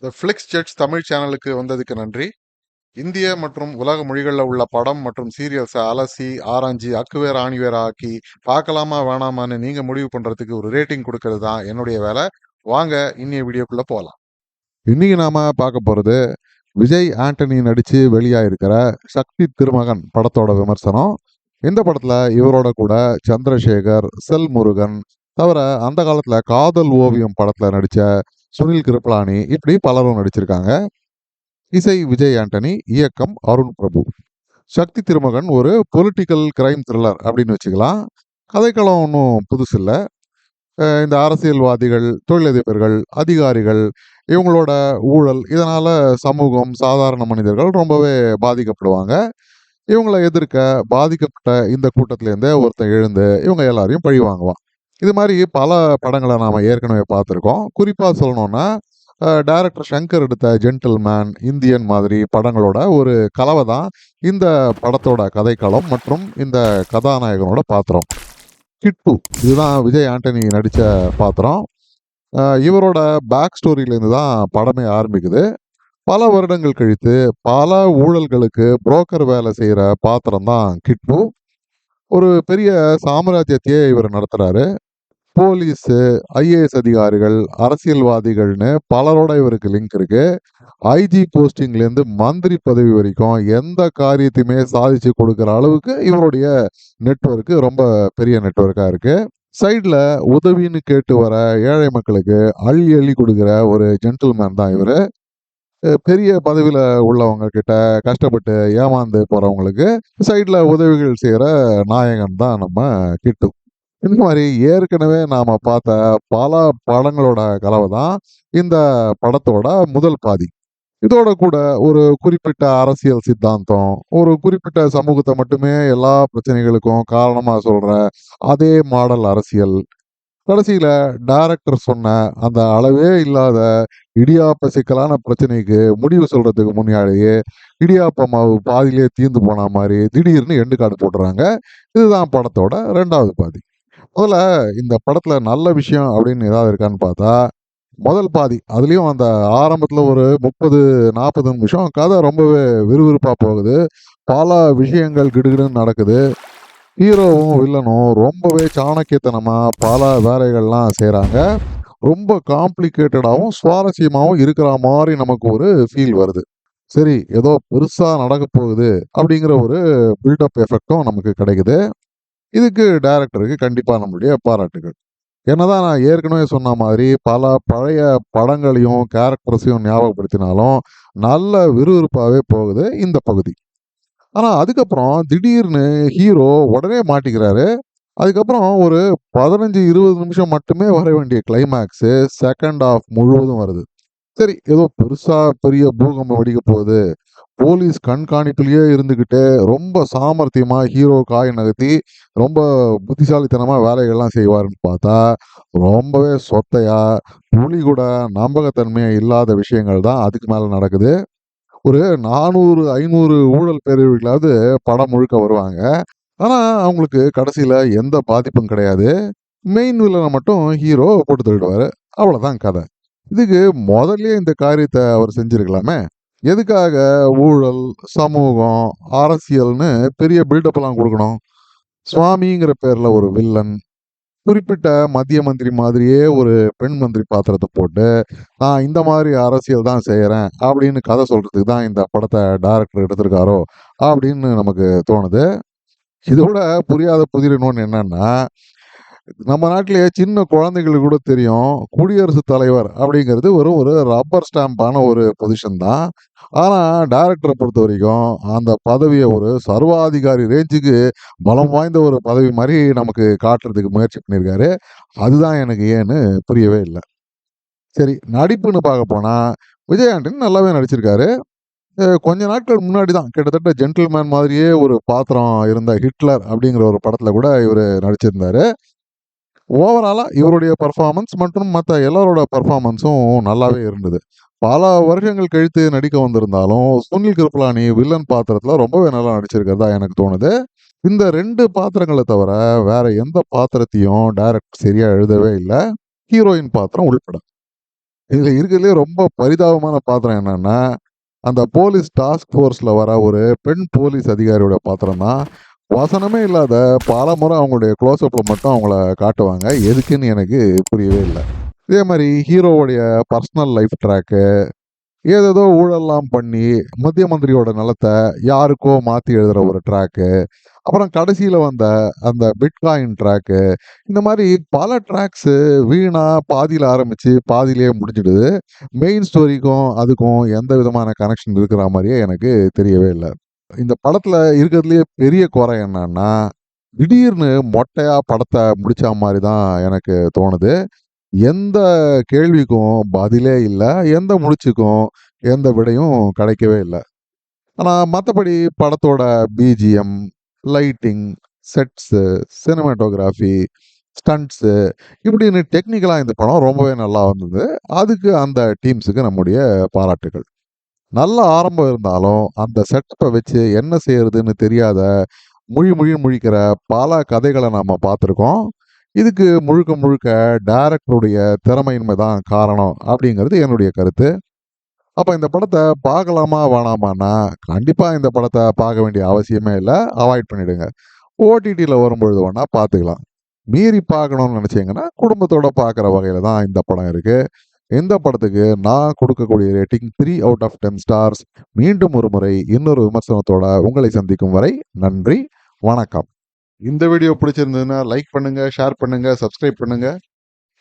இந்த ஃப்ளிக்ஸ் ஜெட்ஸ் தமிழ் சேனலுக்கு வந்ததுக்கு நன்றி. இந்திய மற்றும் உலக மொழிகளில் உள்ள படம் மற்றும் சீரியல்ஸை அலசி ஆராய்ஞ்சி அக்குவேர் ஆணிவேர் ஆக்கி பார்க்கலாமா வேணாமான்னு நீங்க முடிவு பண்றதுக்கு ஒரு ரேட்டிங் கொடுக்கறது தான் என்னுடைய வேலை. வாங்க இன்னைய வீடியோக்குள்ள போகலாம். இன்னைக்கு நாம பார்க்க போறது விஜய் ஆண்டனி நடிச்சு வெளியாயிருக்கிற சக்தி திருமகன் படத்தோட விமர்சனம். இந்த படத்துல இவரோட கூட சந்திரசேகர், செல் முருகன் தவிர அந்த காலத்துல காதல் ஓவியம் படத்துல நடிச்ச சுனில் கிருப்லானி இப்படி பலரும் நடிச்சிருக்காங்க. இசை விஜய் ஆண்டனி, இயக்கம் அருண் பிரபு. சக்தி திருமகன் ஒரு பொலிட்டிக்கல் கிரைம் த்ரில்லர் அப்படின்னு வச்சுக்கலாம். கதைக்களம் ஒன்றும் புதுசு இல்லை. இந்த அரசியல்வாதிகள், தொழிலதிபர்கள், அதிகாரிகள் இவங்களோட ஊழல் இதனால சமூகம், சாதாரண மனிதர்கள் ரொம்பவே பாதிக்கப்படுவாங்க. இவங்களை எதிர்க்க பாதிக்கப்பட்ட இந்த கூட்டத்திலேருந்தே ஒருத்தன் எழுந்து இவங்க எல்லாரையும் பழி வாங்குவான். இது மாதிரி பல படங்களை நாம் ஏற்கனவே பார்த்துருக்கோம். குறிப்பாக சொல்லணும்னா டைரக்டர் சங்கர் எடுத்த ஜென்டில்மேன், இந்தியன் மாதிரி படங்களோட ஒரு கலவை தான் இந்த படத்தோட கதைக்களம் மற்றும் இந்த கதாநாயகனோட பாத்திரம். கிட்டு இதுதான் விஜய் ஆண்டனி நடித்த பாத்திரம். இவரோட பேக் ஸ்டோரியிலேருந்து தான் படமே ஆரம்பிக்குது. பல வருடங்கள் கழித்து பல ஊழல்களுக்கு புரோக்கர் வேலை செய்கிற பாத்திரம் தான் கிட்டு. ஒரு பெரிய சாம்ராஜ்யத்தையே இவர் நடத்துறாரு. போலீஸு, ஐஏஎஸ் அதிகாரிகள், அரசியல்வாதிகள்னு பலரோட இவருக்கு லிங்க் இருக்கு. ஐஜி போஸ்டிங்லேருந்து மந்திரி பதவி வரைக்கும் எந்த காரியத்தையுமே சாதிச்சு கொடுக்குற அளவுக்கு இவருடைய நெட்வொர்க்கு ரொம்ப பெரிய நெட்வொர்க்காக இருக்கு. சைடில் உதவின்னு கேட்டு வர ஏழை மக்களுக்கு அள்ளி அள்ளி கொடுக்குற ஒரு ஜென்டில்மேன் தான் இவர். பெரிய பதவியில் உள்ளவங்க கிட்ட கஷ்டப்பட்டு ஏமாந்து போகிறவங்களுக்கு சைடில் உதவிகள் செய்கிற நாயகன் தான் நம்ம கிட்டு. இந்த மாதிரி ஏற்கனவே நாம பார்த்த பல படங்களோட கலவை தான் இந்த படத்தோட முதல் பாதி. இதோட கூட ஒரு குறிப்பிட்ட அரசியல் சித்தாந்தம், ஒரு குறிப்பிட்ட சமூகத்தை மட்டுமே எல்லா பிரச்சனைகளுக்கும் காரணமா சொல்ற அதே மாடல் அரசியல். கடைசியில டைரக்டர் சொன்ன அந்த அளவே இல்லாத இடியாப்ப சிக்கலான பிரச்சனைக்கு முடிவு சொல்றதுக்கு முன்னாடியே இடியாப்ப மாவு பாதியிலே தீர்ந்து போன மாதிரி திடீர்னு எண்டு கார்டு போட்டுறாங்க. இதுதான் படத்தோட ரெண்டாவது பாதி. முதல்ல இந்த படத்துல நல்ல விஷயம் அப்படின்னு ஏதாவது இருக்கான்னு பார்த்தா, முதல் பாதி அதுலயும் அந்த ஆரம்பத்துல ஒரு 30-40 நிமிஷம் கதை ரொம்பவே விறுவிறுப்பா போகுது. பல விஷயங்கள் கிடுகிடுன்னு நடக்குது. ஹீரோவும் வில்லனும் ரொம்பவே சாணக்கியத்தனமா பல வேலைகள்லாம் செய்கிறாங்க. ரொம்ப காம்ப்ளிகேட்டடாகவும் சுவாரஸ்யமாகவும் இருக்கிற மாதிரி நமக்கு ஒரு ஃபீல் வருது. சரி, ஏதோ பெருசா நடக்க போகுது அப்படிங்கிற ஒரு பில்டப் எஃபெக்டும் நமக்கு கிடைக்குது. இதுக்கு டைரக்டருக்கு கண்டிப்பா நம்மளுடைய பாராட்டுகள். என்னதான் நான் ஏற்கனவே சொன்ன மாதிரி பல பழைய படங்களையும் கேரக்டர்ஸையும் ஞாபகப்படுத்தினாலும் நல்ல விறுவிறுப்பாகவே போகுது இந்த பகுதி. ஆனா அதுக்கப்புறம் திடீர்னு ஹீரோ உடனே மாட்டிக்கிறாரு. அதுக்கப்புறம் ஒரு 15-20 நிமிஷம் மட்டுமே வர வேண்டிய கிளைமேக்ஸு செகண்ட் ஹாஃப் முழுவதும் வருது. சரி, ஏதோ பெருசா பெரிய பூகம்பம் வெடிக்க போகுது, போலீஸ் கண்காணிப்புலயே இருந்துகிட்டு ரொம்ப சாமர்த்தியமா ஹீரோ காய் நகர்த்தி ரொம்ப புத்திசாலித்தனமா வேலைகள்லாம் செய்வாருன்னு பார்த்தா ரொம்பவே சொத்தையா, துளி கூட நம்பகத்தன்மையா இல்லாத விஷயங்கள் தான் அதுக்கு மேல நடக்குது. ஒரு 400-500 ஊழல் பேரவைகளாவது படம் முழுக்க வருவாங்க. ஆனா அவங்களுக்கு கடைசியில எந்த பாதிப்பும் கிடையாது. மெயின் வில்லனை மட்டும் ஹீரோ போட்டு தள்ளிடுவாரு. அவ்வளவுதான் கதை. இதுக்கு முதல்லயே இந்த காரியத்தை அவர் செஞ்சிருக்கலாமே. எதுக்காக ஊழல், சமூகம், அரசியல்னு பெரிய பில்டப் எல்லாம் கொடுக்கணும்? சுவாமிங்கிற பேர்ல ஒரு வில்லன், குறிப்பிட்ட மத்திய மந்திரி மாதிரியே ஒரு பெண் மந்திரி பாத்திரத்தை போட்டு நான் இந்த மாதிரி அரசியல் தான் செய்யறேன் அப்படின்னு கதை சொல்றதுக்கு தான் இந்த படத்தை டைரக்டர் எடுத்திருக்காரோ அப்படின்னு நமக்கு தோணுது. இதோட புரியாத புதிர் இன்னொன்று என்னன்னா, நம்ம நாட்டிலேயே சின்ன குழந்தைகளுக்கு கூட தெரியும் குடியரசுத் தலைவர் அப்படிங்கிறது ஒரு ரப்பர் ஸ்டாம்பான ஒரு பொசிஷன் தான். ஆனா டைரக்டரை பொறுத்த வரைக்கும் அந்த பதவியை ஒரு சர்வாதிகாரி ரேஞ்சுக்கு பலம் வாய்ந்த ஒரு பதவி மாதிரி நமக்கு காட்டுறதுக்கு முயற்சி பண்ணியிருக்காரு. அதுதான் எனக்கு ஏன்னு புரியவே இல்லை. சரி, நடிப்புன்னு பார்க்க போனா விஜய் ஆண்டனி நல்லாவே நடிச்சிருக்காரு. கொஞ்ச நாட்கள் முன்னாடி தான் கிட்டத்தட்ட ஜென்டில்மேன் மாதிரியே ஒரு பாத்திரம் இருந்த ஹிட்லர் அப்படிங்கிற ஒரு படத்துல கூட இவர் நடிச்சிருந்தாரு. ஓவராலா இவருடைய பெர்ஃபார்மன்ஸ் மற்றும் மற்ற எல்லாரோட பெர்ஃபார்மன்ஸும் நல்லாவே இருந்தது. பல வருஷங்கள் கழித்து நடிக்க வந்திருந்தாலும் சுனில் கிருப்லானி வில்லன் பாத்திரத்துல ரொம்பவே நல்லா நடிச்சிருக்கிறதா எனக்கு தோணுது. இந்த 2 பாத்திரங்களை தவிர வேற எந்த பாத்திரத்தையும் டைரக்ட் சரியா எழுதவே இல்லை, ஹீரோயின் பாத்திரம் உள்பட. இதுல இருக்கிறதுலே ரொம்ப பரிதாபமான பாத்திரம் என்னன்னா, அந்த போலீஸ் டாஸ்க் ஃபோர்ஸ்ல வர ஒரு பெண் போலீஸ் அதிகாரியோட பாத்திரம் தான். வசனமே இல்லாத பலமுறை அவங்களுடைய க்ளோஸ்அப்ல மட்டும் அவங்கள காட்டுவாங்க. எதுக்குன்னு எனக்கு புரியவே இல்ல. இதே மாரி ஹீரோவுடைய பர்சனல் லைஃப் ட்ராக்கு, ஏதேதோ ஊழல்லாம் பண்ணி மத்திய மந்திரியோட நிலத்த யாருக்கோ மாத்தி எழுதுற ஒரு ட்ராக்கு, அப்புறம் கடைசியில வந்த அந்த பிட்காயின் ட்ராக்கு, இந்த மாரி பல ட்ராக்ஸு வீணா பாதியில ஆரம்பிச்சு பாதியிலேயே முடிஞ்சிடுது. மெயின் ஸ்டோரிக்கும் அதுக்கும் எந்த விதமான கனெக்ஷன் இருக்கிற மாரியே எனக்கு தெரியவே இல்ல. இந்த படத்துல இருக்கிறதுலயே பெரிய குறை என்னன்னா, திடீர்னு மொட்டையா படத்த முடிச்சா மாரி தான் எனக்கு தோணுது. எந்த கேள்விக்கும் பதிலே இல்ல. எந்த முடிச்சுக்கும் எந்த விடையும் கிடைக்கவே இல்ல. ஆனா மத்தபடி படத்தோட BGM, lighting, sets, cinematography, stunts இப்படின்னு டெக்னிக்கலா இந்த படம் ரொம்பவே நல்லா வந்தது. அதுக்கு அந்த டீம்ஸுக்கு நம்முடைய பாராட்டுக்கள். நல்ல ஆரம்பம் இருந்தாலும், அந்த செட்டப்ப வச்சு என்ன செய்றதுன்னு தெரியாத முழின்னு முழிக்கிற பல கதைகள நாம பார்த்துருக்கோம். இதுக்கு முழுக்க முழுக்க டைரக்டருடைய திறமையின்மை தான் காரணம் அப்படிங்கிறது என்னுடைய கருத்து. அப்ப இந்த படத்த பார்க்கலாமா? வேணாமான்னா, கண்டிப்பா இந்த படத்த பார்க்க வேண்டிய அவசியமே இல்ல. அவாய்ட் பண்ணிடுங்க. ஓடிடில வரும்பொழுது வேணா பார்த்துக்கலாம். மீறி பார்க்கணும்னு நெனச்சீங்கன்னா, குடும்பத்தோட பார்க்குற வகையில தான் இந்த படம் இருக்கு. இந்த படத்துக்கு நான் கொடுக்கக்கூடிய ரேட்டிங் 3 அவுட் ஆஃப் 10 ஸ்டார்ஸ். மீண்டும் ஒரு முறை இன்னொரு விமர்சனத்தோட உங்களை சந்திக்கும் வரை நன்றி, வணக்கம். இந்த வீடியோ பிடிச்சிருந்ததுன்னா லைக் பண்ணுங்க, ஷேர் பண்ணுங்க, சப்ஸ்கிரைப் பண்ணுங்க.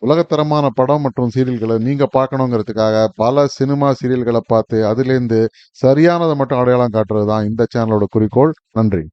உலகத்தரமான படம் மற்றும் சீரியல்களை நீங்க பார்க்கணுங்கிறதுக்காக பல சினிமா சீரியல்களை பார்த்து அதிலேருந்து சரியானதை மட்டும் அடையாளம் காட்டுறது தான் இந்த சேனலோட குறிக்கோள். நன்றி.